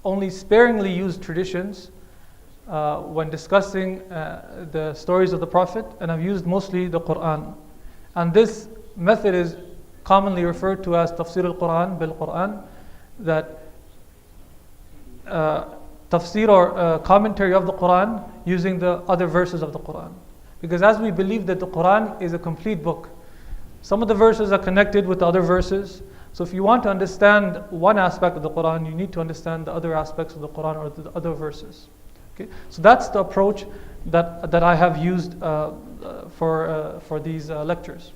only sparingly use traditions when discussing the stories of the Prophet, and I've used mostly the Qur'an. And this method is commonly referred to as tafsir al-Qur'an bil-Qur'an, that tafsir or commentary of the Qur'an using the other verses of the Qur'an. Because as we believe that the Qur'an is a complete book, some of the verses are connected with the other verses. So if you want to understand one aspect of the Qur'an, you need to understand the other aspects of the Qur'an or the other verses. Okay? So that's the approach that I have used for these lectures.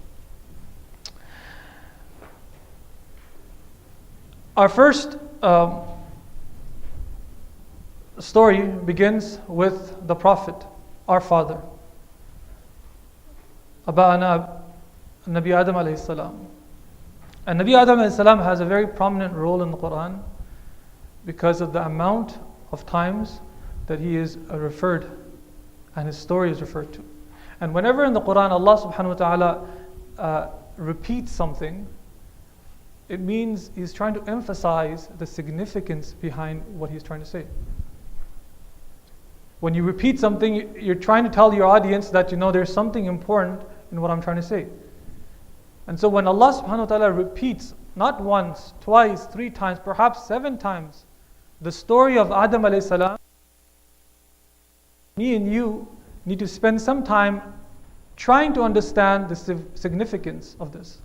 Our first story begins with the Prophet, our father, Abana Nabi Adam alayhi salam. And Nabi Adam alayhi salam has a very prominent role in the Qur'an because of the amount of times that he is referred and his story is referred to. And whenever in the Qur'an Allah subhanahu wa ta'ala repeats something, it means he's trying to emphasize the significance behind what he's trying to say. When you repeat something, you're trying to tell your audience that there's something important in what I'm trying to say. And so when Allah subhanahu wa ta'ala repeats not once, twice, 3 times, perhaps 7 times the story of Adam alayhi salam, me and you need to spend some time trying to understand the significance of this,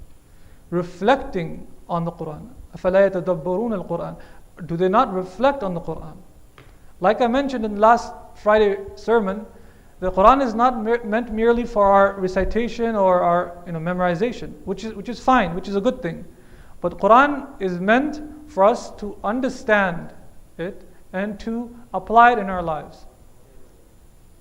reflecting on the Qur'an. أَفَلَا يَتَدَبَّرُونَ الْقُرْآنَ. Do they not reflect on the Qur'an? Like I mentioned in last Friday sermon, the Qur'an is not meant merely for our recitation or our memorization, which is fine, which is a good thing. But Qur'an is meant for us to understand it and to apply it in our lives.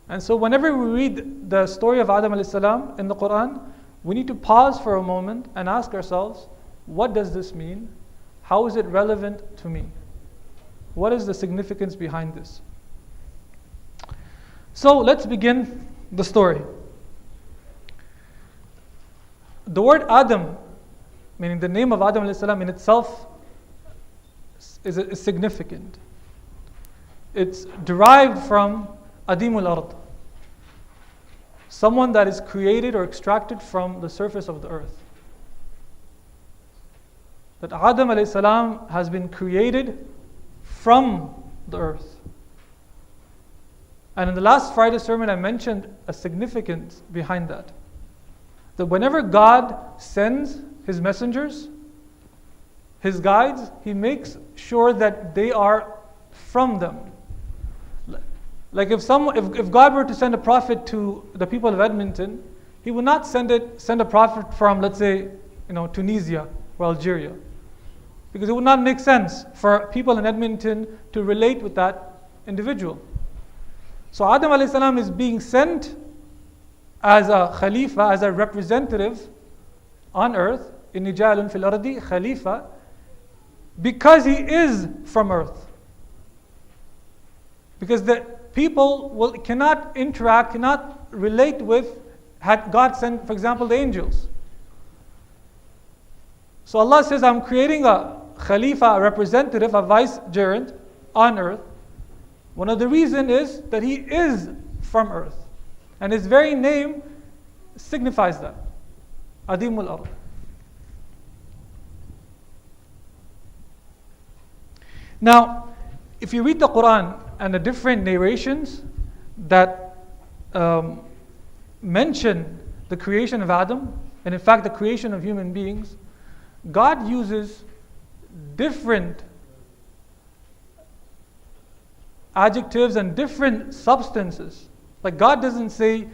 And so whenever we read the story of Adam alayhi salam in the Qur'an, we need to pause for a moment and ask ourselves, what does this mean? How is it relevant to me? What is the significance behind this? So let's begin the story. The word Adam, meaning the name of Adam alayhi salam in itself, is significant. It's derived from Adimul Ard, someone that is created or extracted from the surface of the earth. That Adam alayhi salam has been created from the earth. And in the last Friday sermon, I mentioned a significance behind that. That whenever God sends His messengers, His guides, He makes sure that they are from them. Like if God were to send a prophet to the people of Edmonton, He would not send a prophet from, let's say, Tunisia or Algeria. Because it would not make sense for people in Edmonton to relate with that individual. So Adam alayhi salam is being sent as a Khalifa, as a representative on earth, inni ja'ilun fil ardi Khalifa, because he is from earth. Because the people cannot interact, cannot relate with, had God sent, for example, the angels. So Allah says, I'm creating a Khalifa, a representative, a vicegerent on earth. One of the reasons is that he is from earth. And his very name signifies that. Adimul Ard. Now, if you read the Qur'an and the different narrations that mention the creation of Adam, and in fact the creation of human beings, God uses different adjectives and different substances. Like God doesn't say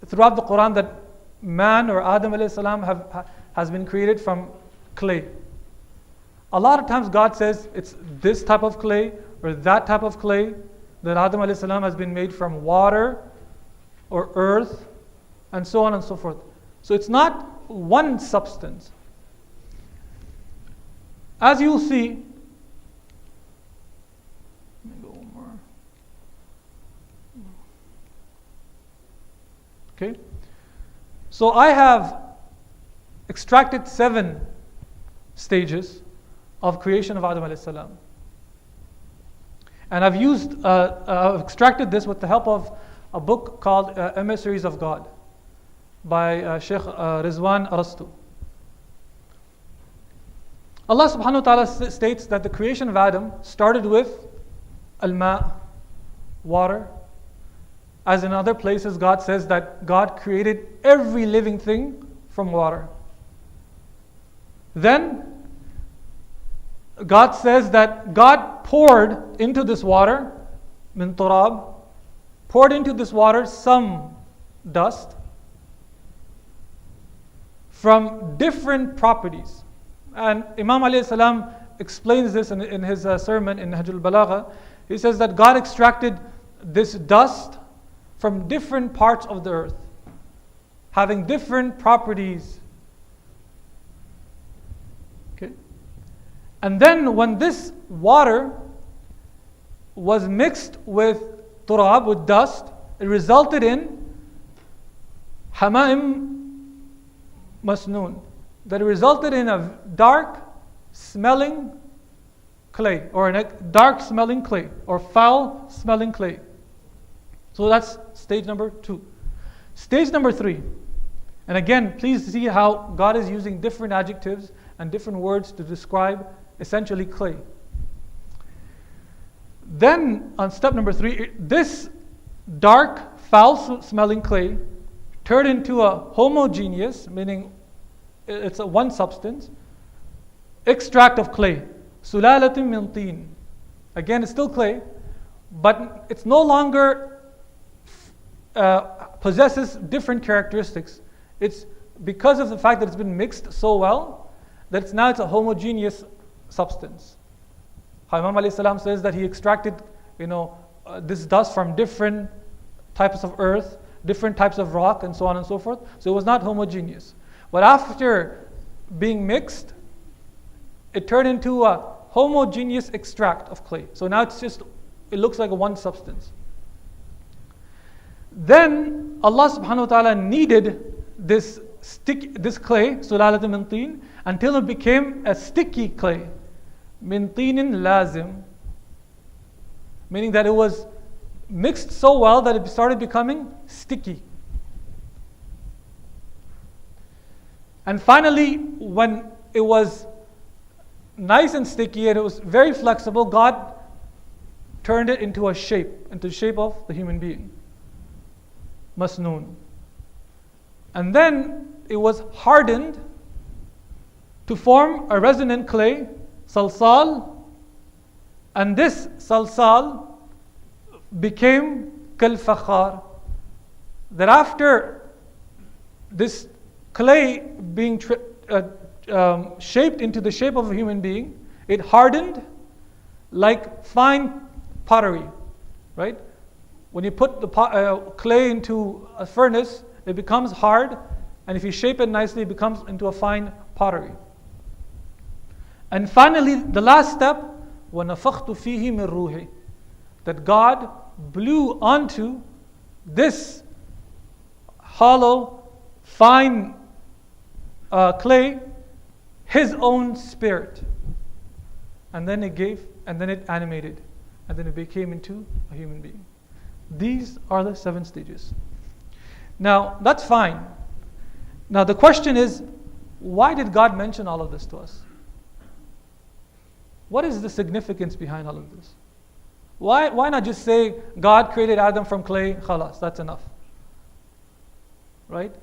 throughout the Qur'an that man or Adam alayhi salam has been created from clay. A lot of times God says it's this type of clay or that type of clay, that Adam alayhi salam has been made from water or earth and so on and so forth. So it's not one substance. As you'll see, let me go more. Okay, so I have extracted 7 stages of creation of Adam alayhi salam. And I've extracted this with the help of a book called Emissaries of God by Sheikh Rizwan Arastu. Allah subhanahu wa ta'ala states that the creation of Adam started with al-ma, water. As in other places, God says that God created every living thing from water. Then God says that God poured into this water, min turab, poured into this water some dust from different properties. And Imam alayhi salam explains this in his sermon in Nahjul Balagha. He says that God extracted this dust from different parts of the earth, having different properties. Okay? And then when this water was mixed with turab, with dust, it resulted in hama'im masnoon. That it resulted in a dark smelling clay, or a dark smelling clay, or foul smelling clay. So that's stage number 2. Stage number 3, and again, please see how God is using different adjectives and different words to describe essentially clay. Then on step number 3, this dark, foul smelling clay turned into a homogeneous, meaning it's a one substance, extract of clay. Sulalatin min teen. Again, it's still clay, but it's no longer possesses different characteristics. It's because of the fact that it's been mixed so well that it's a homogeneous substance. Imam alayhi salam says that he extracted, this dust from different types of earth, different types of rock, and so on and so forth. So it was not homogeneous. But after being mixed, it turned into a homogeneous extract of clay. So now it looks like a one substance. Then Allah subhanahu wa ta'ala kneaded this clay, sulalat min teen, until it became a sticky clay. Min teenin lazim. Meaning that it was mixed so well that it started becoming sticky. And finally, when it was nice and sticky and it was very flexible, God turned it into the shape of the human being. Masnoon. And then it was hardened to form a resonant clay, salsal, and this salsal became kal fakhar. That after this clay being shaped into the shape of a human being, it hardened like fine pottery, right? When you put the clay into a furnace, it becomes hard, and if you shape it nicely, it becomes into a fine pottery. And finally, the last step, وَنَفَخْتُ فِيهِ مِنْ رُوحِ, that God blew onto this hollow, fine clay, His own spirit. And then it animated, and then it became into a human being. These are the 7 stages. Now, that's fine. Now, the question is, why did God mention all of this to us? What is the significance behind all of this? Why not just say, God created Adam from clay, khalas, that's enough. Right?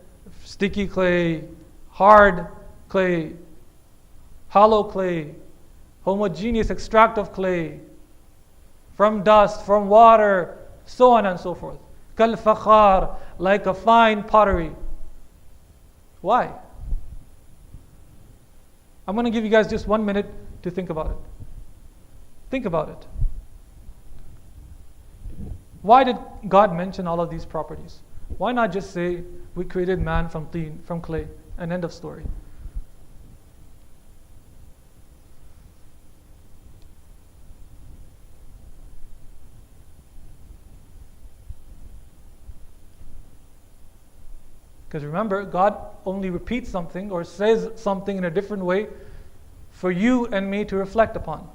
Sticky clay, hard clay, hollow clay, homogeneous extract of clay, from dust, from water, so on and so forth. Kal fakhar, like a fine pottery. Why? I'm going to give you guys just 1 minute to think about it. Think about it. Why did God mention all of these properties? Why not just say, we created man from teen, from clay, and end of story? Because remember, God only repeats something or says something in a different way for you and me to reflect upon.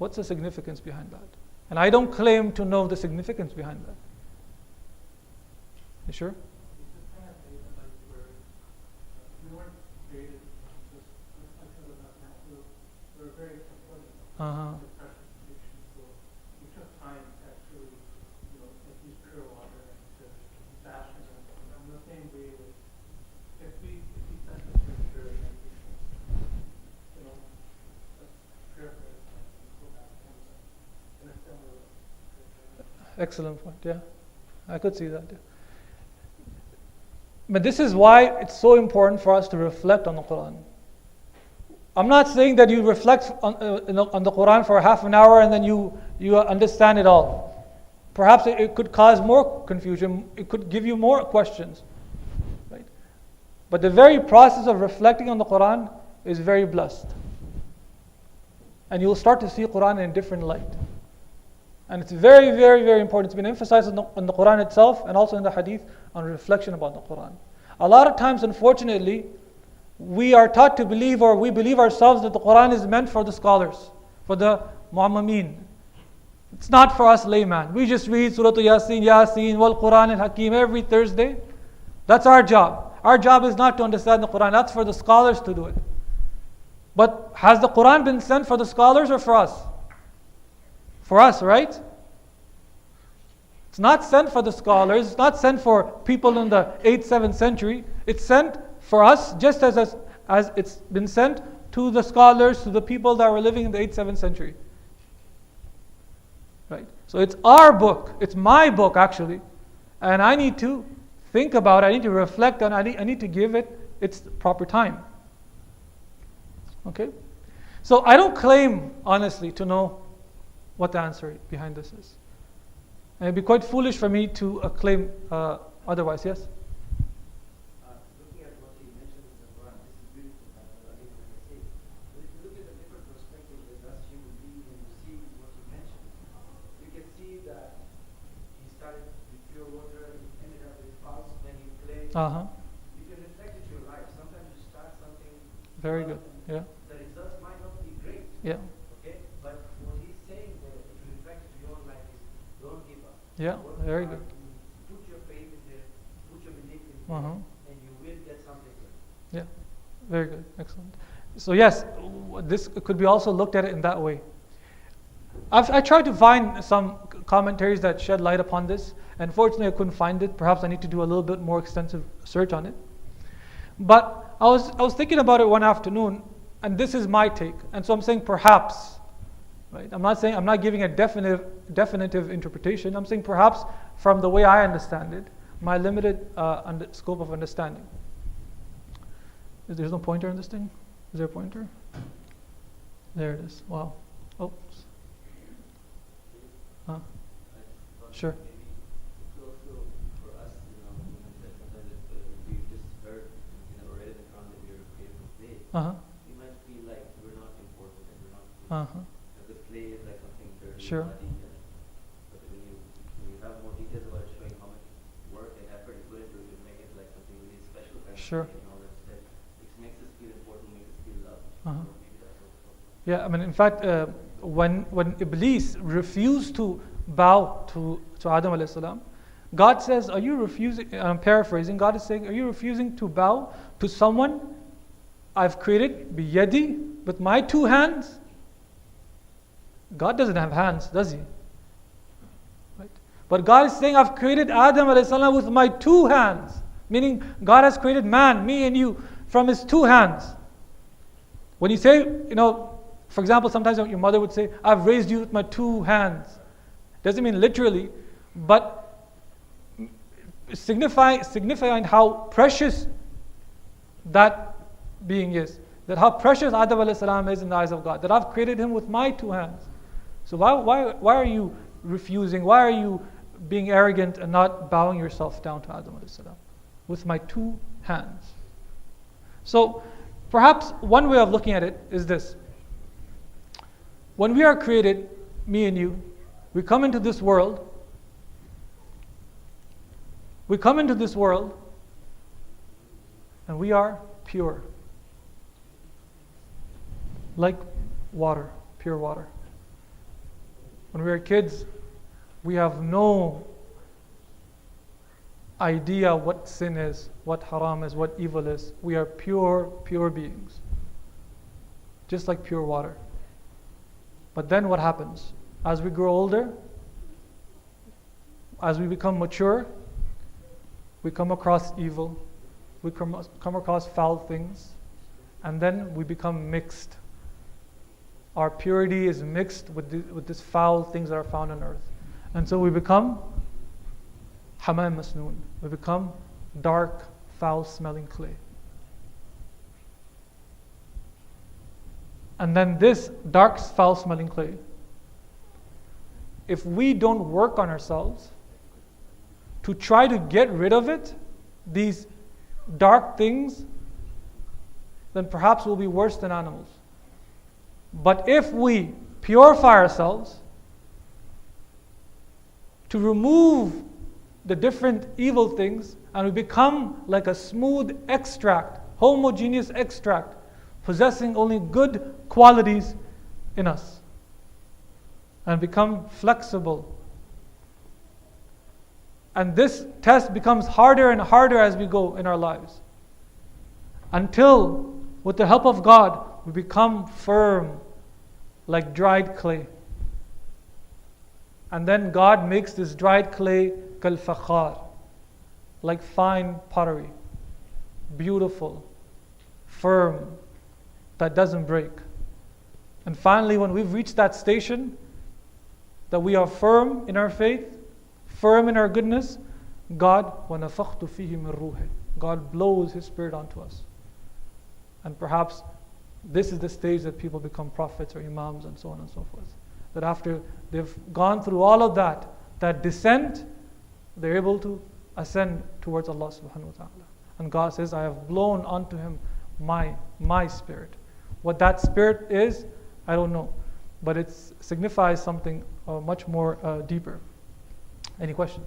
What's the significance behind that? And I don't claim to know the significance behind that. You sure? Uh-huh. Excellent point, yeah. I could see that. Yeah. But this is why it's so important for us to reflect on the Qur'an. I'm not saying that you reflect on the Qur'an for half an hour and then you understand it all. Perhaps it could cause more confusion, it could give you more questions. Right? But the very process of reflecting on the Qur'an is very blessed. And you'll start to see Qur'an in a different light. And it's very, very, very important. It's been emphasized in the Qur'an itself and also in the hadith on reflection about the Qur'an. A lot of times, unfortunately, we are taught to believe, or we believe ourselves, that the Qur'an is meant for the scholars, for the mu'ammamin. It's not for us layman. We just read Surah Yasin, wal Qur'an al-Hakim every Thursday. That's our job. Our job is not to understand the Qur'an. That's for the scholars to do it. But has the Qur'an been sent for the scholars or for us? For us, right? It's not sent for the scholars. It's not sent for people in the 8th, 7th century. It's sent for us just as it's been sent to the scholars, to the people that were living in the 8th, 7th century. Right? So it's our book. It's my book, actually. And I need to think about it. I need to reflect on it. I need to give it its proper time. Okay? So I don't claim, honestly, to know what the answer behind this is. And it'd be quite foolish for me to claim otherwise. Yes? Looking at what he mentioned in the Quran, this is beautiful. But if you look at a different perspective with us human beings and you see what he mentioned, you can see that he started with pure water, he ended up with pulse, then he played. You can reflect it to your life. Sometimes you start something. Very good. Yeah. The results might not be great. Yeah. Yeah, very good. Put your faith in there, put your belief in there, and you will get something good. Yeah, very good, excellent. So yes, this could be also looked at it in that way. I tried to find some commentaries that shed light upon this. Unfortunately, I couldn't find it. Perhaps I need to do a little bit more extensive search on it. But I was thinking about it one afternoon, and this is my take. And so I'm saying perhaps. Right? I'm not giving a definitive interpretation. I'm saying perhaps from the way I understand it, my limited scope of understanding. There's no pointer in this thing? Is there a pointer? There it is. Wow. Oops. Sure. Maybe also for us, sometimes we just heard, or read in the Quran that we were created from clay. We might feel like we're not important and we're not. The clay is like something dirty, sure. Muddy, but when you have more details about it, showing how much work and effort you put into it, you make it like something really special. Sure. And all that stuff. It makes us feel important, makes us feel loved. Maybe that's also. Yeah, I mean, in fact, when Iblis refused to bow to Adam alayhi salam, God says, are you refusing, I'm paraphrasing, God is saying, are you refusing to bow to someone I've created, biyadi, with my two hands? God doesn't have hands, does he? Right? But God is saying, I've created Adam alayhi salam with my two hands. Meaning, God has created man, me and you, from his two hands. When you say, for example, sometimes your mother would say, I've raised you with my two hands. Doesn't mean literally, but signifying how precious that being is. That how precious Adam alayhi salam is in the eyes of God. That I've created him with my two hands. So why are you refusing? Why are you being arrogant and not bowing yourself down to Adam alayhi salam? With my two hands. So perhaps one way of looking at it is this. When we are created, me and you, we come into this world. We come into this world and we are pure. Like water, pure water. When we are kids, we have no idea what sin is, what haram is, what evil is. We are pure beings, just like pure water. But then what happens? As we grow older, as we become mature, we come across evil, we come across foul things, and then we become mixed. Our purity is mixed with these foul things that are found on earth. And so we become hamam masnoon. We become dark, foul-smelling clay. And then this dark, foul-smelling clay, if we don't work on ourselves to try to get rid of it, these dark things, then perhaps we'll be worse than animals. But if we purify ourselves to remove the different evil things, and we become like a smooth extract, homogeneous extract, possessing only good qualities in us, and become flexible. And this test becomes harder and harder as we go in our lives, until, with the help of God, we become firm like dried clay. And then God makes this dried clay kal fakhar, like fine pottery, beautiful, firm, that doesn't break. And finally, when we've reached that station, that we are firm in our faith, firm in our goodness, God, وَنَفَخْتُ فِيهِ مِن رُوحِهِ, God blows His Spirit onto us. And perhaps this is the stage that people become prophets or imams and so on and so forth. That after they've gone through all of that descent, they're able to ascend towards Allah subhanahu wa ta'ala. And God says, I have blown onto him my spirit. What that spirit is, I don't know. But it signifies something much more deeper. Any question?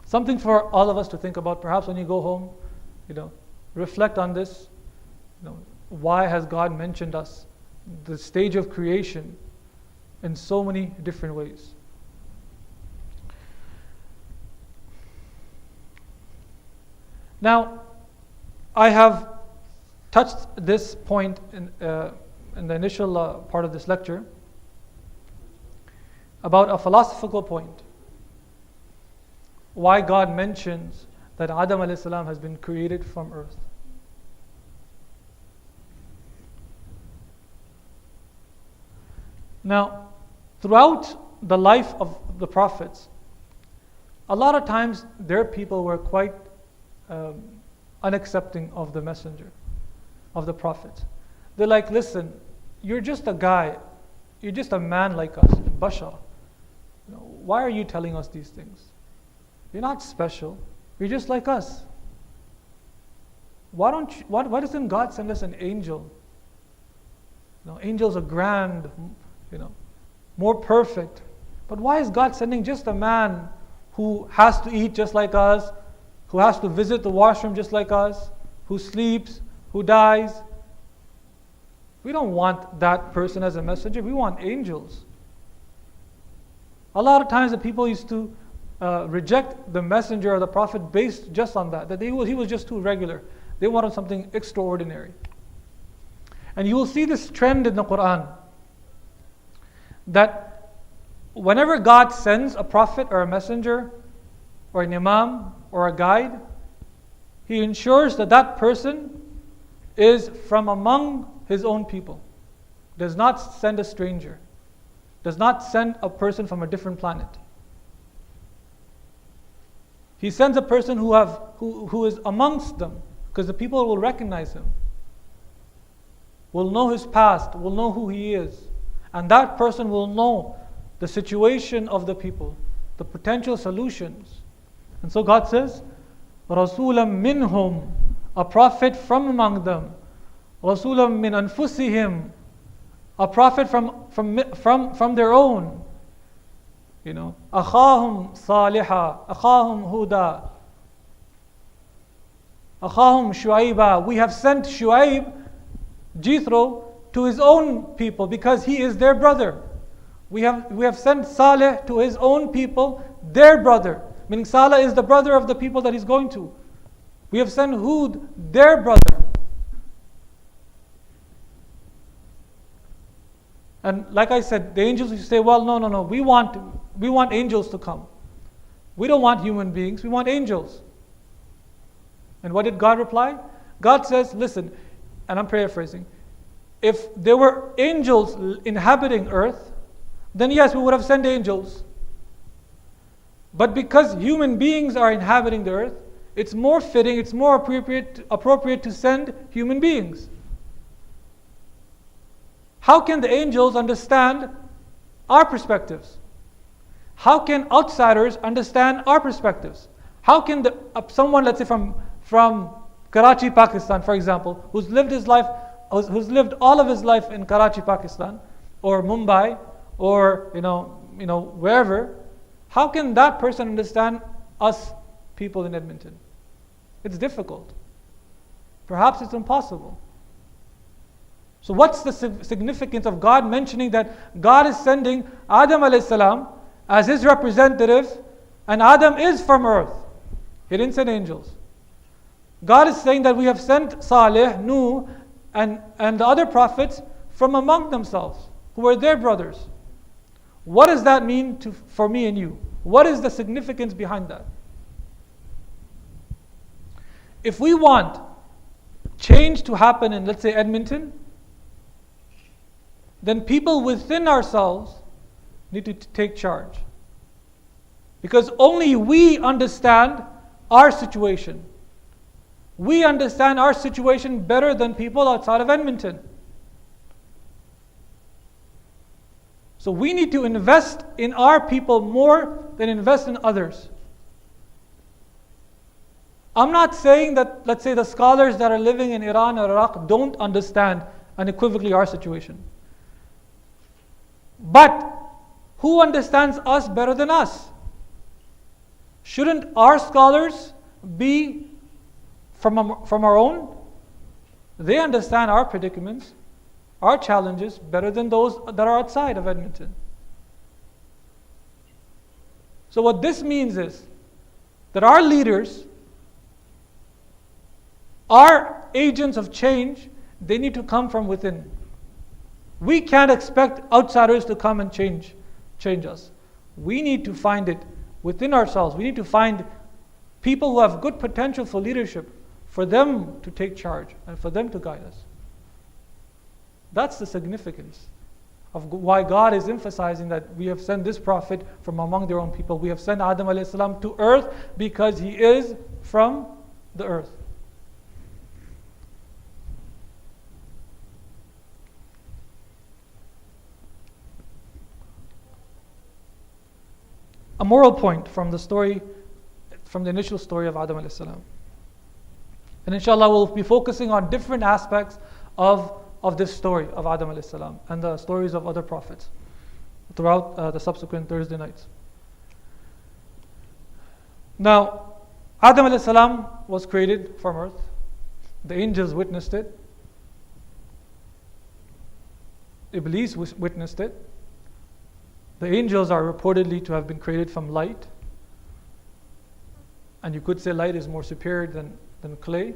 Something for all of us to think about. Perhaps when you go home, reflect on this. Why has God mentioned us, the stage of creation, in so many different ways? Now, I have touched this point in the initial part of this lecture about a philosophical point. Why God mentions that Adam alayhi salam has been created from earth. Now, throughout the life of the prophets, a lot of times their people were quite unaccepting of the messenger, of the prophet. They're like, listen, you're just a guy, you're just a man like us, bashar. Why are you telling us these things? You're not special, you're just like us. Why doesn't God send us an angel? Angels are grand, more perfect. But why is God sending just a man who has to eat just like us, who has to visit the washroom just like us, who sleeps, who dies? We don't want that person as a messenger. We want angels. A lot of times the people used to reject the messenger or the prophet based just on that he was just too regular. They wanted something extraordinary. And you will see this trend in the Qur'an, that whenever God sends a prophet or a messenger or an imam or a guide, He ensures that that person is from among his own people. Does not send a stranger. Does not send a person from a different planet. He sends a person who is amongst them, because the people will recognize him, will know his past, will know who he is. And that person will know the situation of the people, the potential solutions. And so God says, رَسُولًا مِّنْهُمْ, a prophet from among them. رَسُولًا مِّنْ أَنفُسِهِمْ, a prophet from their own. أَخَاهُمْ صَالِحًا, أَخَاهُمْ هُدًى, أَخَاهُمْ شُعَيْبًا. We have sent Shu'aib, Jethro, to his own people because he is their brother. We have sent Saleh to his own people, their brother. Meaning Saleh is the brother of the people that he's going to. We have sent Hud, their brother. And like I said, the angels used to say, well, no, we want angels to come. We don't want human beings, we want angels. And what did God reply? God says, listen, and I'm paraphrasing, if there were angels inhabiting earth, then yes, we would have sent angels. But because human beings are inhabiting the earth, it's more fitting, it's more appropriate to send human beings. How can the angels understand our perspectives? How can outsiders understand our perspectives? How can someone, let's say from Karachi, Pakistan, for example, who's lived all of his life in Karachi, Pakistan, or Mumbai, or wherever, how can that person understand us people in Edmonton? It's difficult. Perhaps it's impossible. So what's the significance of God mentioning that God is sending Adam alayhi salam as his representative, and Adam is from earth? He didn't send angels. God is saying that we have sent Saleh, Nuh, and the other prophets from among themselves, who are their brothers. What does that mean for me and you? What is the significance behind that? If we want change to happen in, let's say, Edmonton, then people within ourselves need to take charge. Because only we understand our situation. We understand our situation better than people outside of Edmonton. So we need to invest in our people more than invest in others. I'm not saying that, let's say, the scholars that are living in Iran or Iraq don't understand unequivocally our situation. But who understands us better than us? Shouldn't our scholars be from our own? They understand our predicaments, our challenges better than those that are outside of Edmonton. So what this means is that our leaders, our agents of change, they need to come from within. We can't expect outsiders to come and change us. We need to find it within ourselves. We need to find people who have good potential for leadership, for them to take charge and for them to guide us. That's the significance of why God is emphasizing that we have sent this prophet from among their own people. We have sent Adam alayhi salam to earth because he is from the earth. A moral point from the initial story of Adam alayhi salam. And inshallah we'll be focusing on different aspects of this story of Adam alayhi salam and the stories of other prophets throughout the subsequent Thursday nights. Now, Adam alayhi salam was created from earth. The angels witnessed it. Iblis witnessed it. The angels are reportedly to have been created from light. And you could say light is more superior than clay.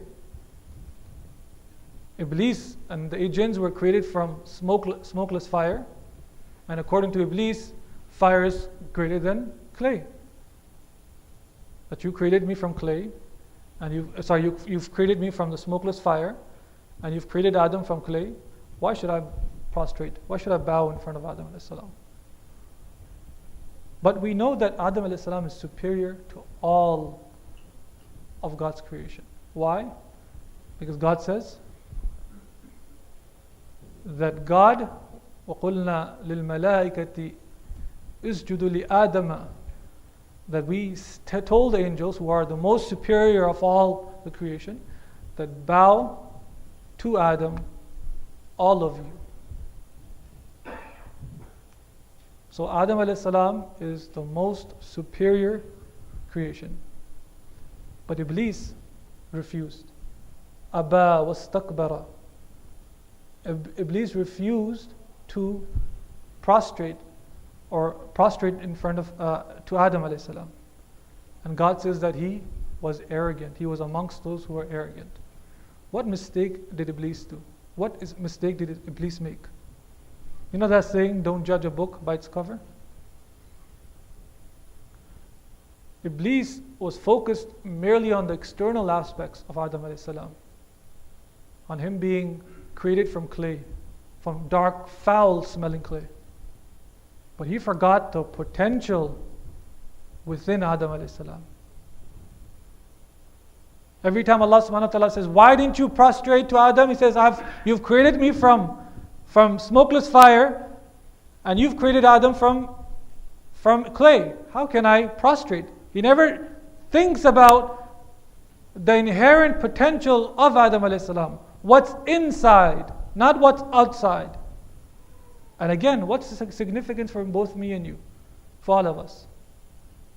Iblis and the jinns were created from smokeless fire. And according to Iblis, fire is greater than clay. That you created me from clay, and you've created me from the smokeless fire, and you've created Adam from clay. Why should I prostrate? Why should I bow in front of Adam alayhi salam? But we know that Adam alayhi salam is superior to all of God's creation. Why? Because God says that God, وَقُلْنَا لِلْمَلَائِكَةِ اسْجُدُوا لِآدَمَ, that we told the angels, who are the most superior of all the creation, that bow to Adam, all of you. So Adam alayhi salam is the most superior creation. But Iblis refused. Aba wastakbara. Iblis refused to prostrate in front of to Adam alayhi salam. And God says that he was arrogant. He was amongst those who were arrogant. What mistake did Iblis do? What mistake did Iblis make? You know that saying, don't judge a book by its cover? Iblis was focused merely on the external aspects of Adam alayhi salam, on him being created from clay, from dark, foul-smelling clay. But he forgot the potential within Adam alayhi salam. Every time Allah subhanahu wa ta'ala says, why didn't you prostrate to Adam? He says, you've created me from smokeless fire, and you've created Adam from clay. How can I prostrate? He never thinks about the inherent potential of Adam alayhi salam. What's inside, not what's outside. And again, what's the significance for both me and you, for all of us?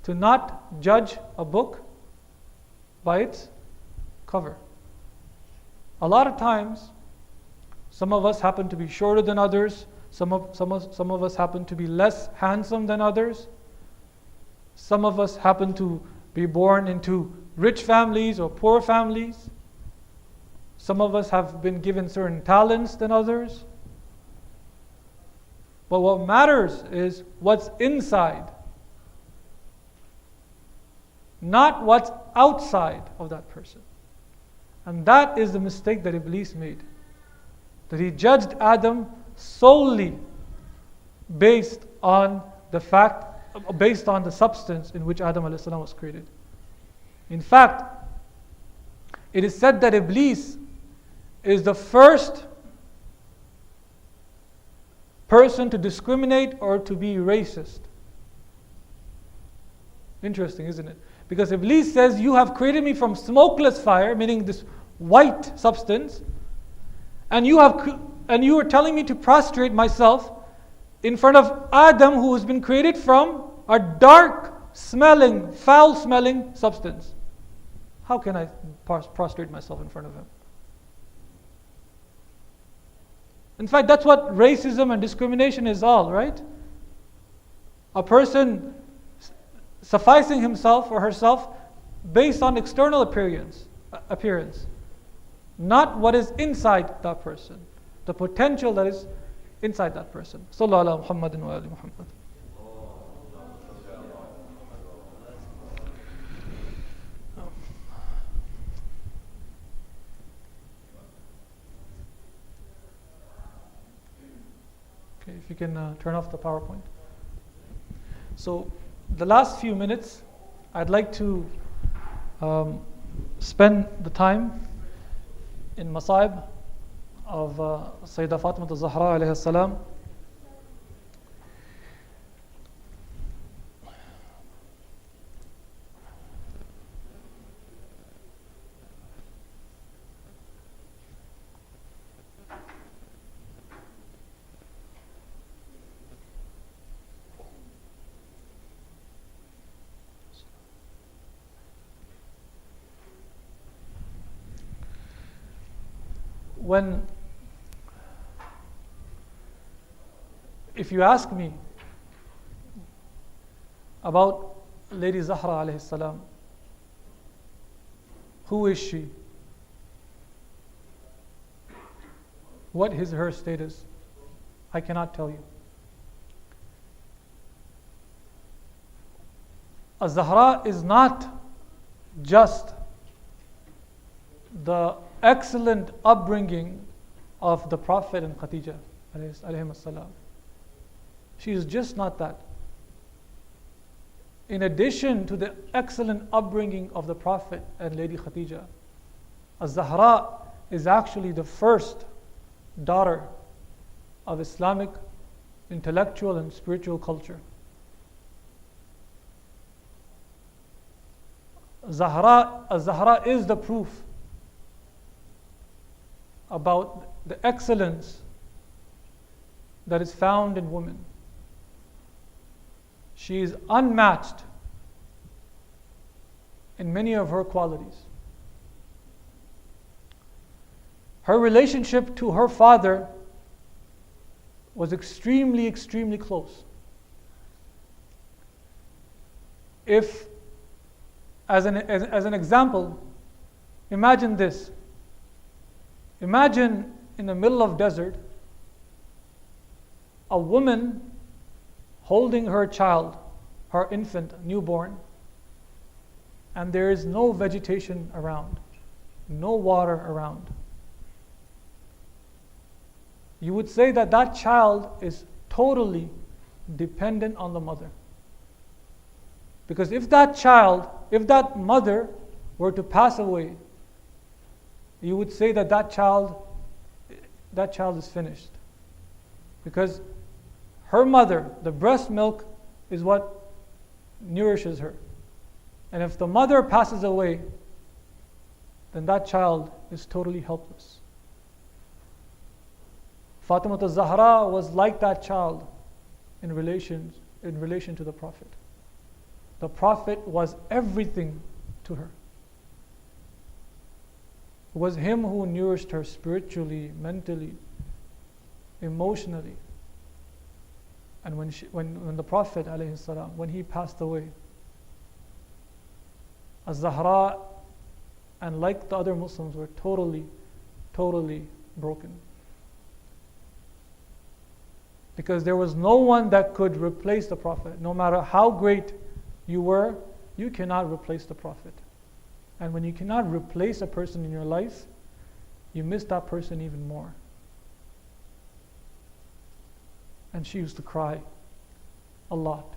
To not judge a book by its cover. A lot of times, some of us happen to be shorter than others. Some of us happen to be less handsome than others. Some of us happen to be born into rich families or poor families. Some of us have been given certain talents than others. But what matters is what's inside, not what's outside of that person. And that is the mistake that Iblis made. That he judged Adam solely based on the substance in which Adam alayhi salam was created. In fact, it is said that Iblis is the first person to discriminate or to be racist. Interesting, isn't it? Because Iblis says, you have created me from smokeless fire, meaning this white substance, and you are telling me to prostrate myself in front of Adam, who has been created from a dark-smelling, foul-smelling substance. How can I prostrate myself in front of him? In fact, that's what racism and discrimination is all, right? A person sufficing himself or herself based on external appearance, not what is inside that person, the potential that is inside that person. Sallallahu ala Muhammadin wa ali Muhammad. Okay, if you can turn off the PowerPoint. So, the last few minutes, I'd like to spend the time in Masaib of Sayyidah Fatima al-Zahra alayhi salam. If you ask me about Lady Zahra alayhi salam, who is she? What is her status? I cannot tell you. Az-Zahra is not just the excellent upbringing of the Prophet and Khadija alayhim as-salam. She is just not that. In addition to the excellent upbringing of the Prophet and Lady Khadija, Az-Zahra is actually the first daughter of Islamic intellectual and spiritual culture. Az-Zahra is the proof about the excellence that is found in women. She is unmatched in many of her qualities. Her relationship to her father was extremely, extremely close. If, as an example, imagine this. Imagine in the middle of desert, a woman holding her child, her infant, newborn, and there is no vegetation around, no water around. You would say that that child is totally dependent on the mother. Because if that mother were to pass away, you would say that that child is finished. Because her mother, the breast milk, is what nourishes her. And if the mother passes away, then that child is totally helpless. Fatima al-Zahra was like that child in relation to the Prophet. The Prophet was everything to her. It was him who nourished her spiritually, mentally, emotionally. And when the Prophet ﷺ, when he passed away, al-Zahra and like the other Muslims were totally, totally broken. Because there was no one that could replace the Prophet. No matter how great you were, you cannot replace the Prophet. And when you cannot replace a person in your life, you miss that person even more. And she used to cry a lot,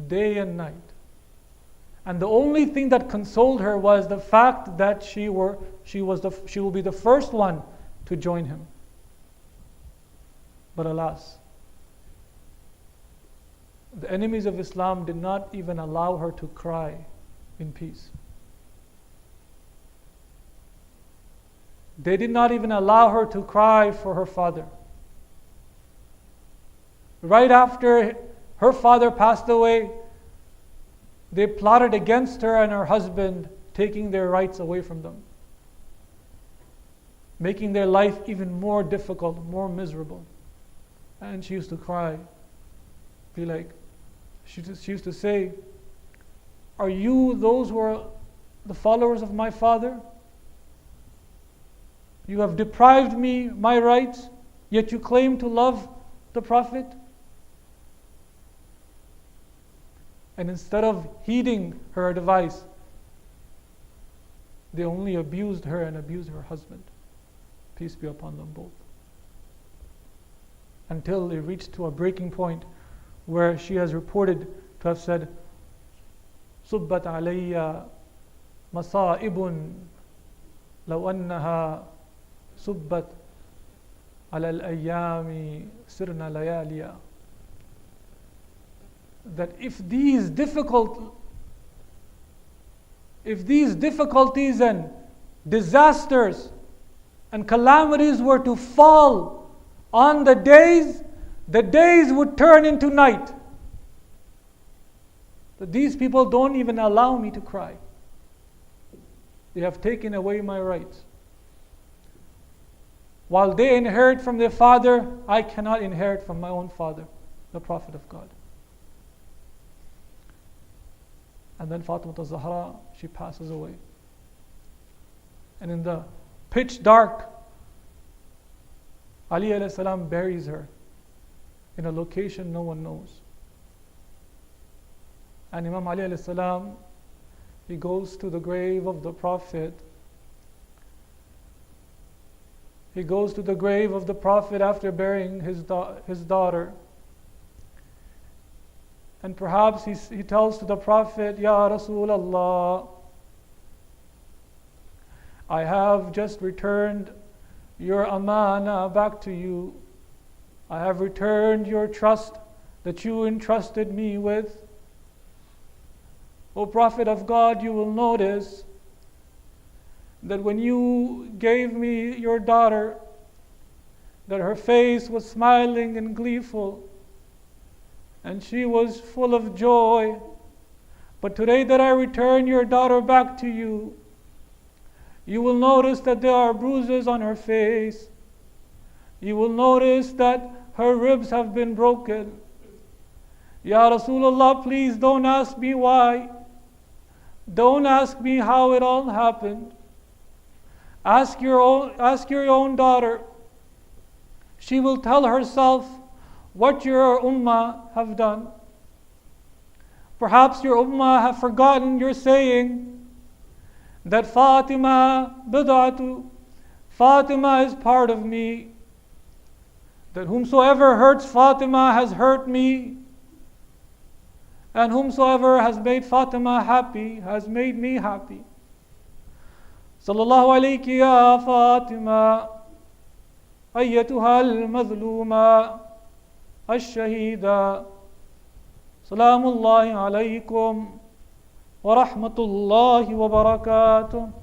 day and night. And the only thing that consoled her was the fact that she will be the first one to join him. But alas, the enemies of Islam did not even allow her to cry in peace. They did not even allow her to cry for her father. Right after her father passed away, they plotted against her and her husband, taking their rights away from them, making their life even more difficult, more miserable. And she used to cry, be like, she used to say, "Are you those who are the followers of my father? You have deprived me my rights, yet you claim to love the Prophet?" And instead of heeding her advice, they only abused her and abused her husband. Peace be upon them both. Until it reached to a breaking point where she has reported to have said, "Subbat alayya masa'ibun law annaha subbat ala al-ayyami sirna layaliya." That if these difficulties and disasters and calamities were to fall on the days would turn into night. But these people don't even allow me to cry. They have taken away my rights. While they inherit from their father, I cannot inherit from my own father, the Prophet of God. And then Fatima al-Zahra, she passes away. And in the pitch dark, Ali alayhi salam buries her in a location no one knows. And Imam Ali alayhi salam, he goes to the grave of the Prophet. He goes to the grave of the Prophet after burying his daughter. And perhaps he tells to the Prophet, "Ya Rasulullah, I have just returned your amana back to you. I have returned your trust that you entrusted me with. O Prophet of God, you will notice that when you gave me your daughter, that her face was smiling and gleeful, and she was full of joy. But today that I return your daughter back to you, you will notice that there are bruises on her face. you will notice that her ribs have been broken. Ya Rasulullah, please don't ask me why. Don't ask me how it all happened. Ask your own daughter. She will tell herself what your ummah have done. Perhaps your ummah have forgotten your saying that Fatima bid'atu, Fatima is part of me, that whomsoever hurts Fatima has hurt me, and whomsoever has made Fatima happy has made me happy. Sallallahu alayki ya Fatima, ayyatuha al-mazluma, al-shahida, salamullahi alaykum wa rahmatullahi wa barakatuh.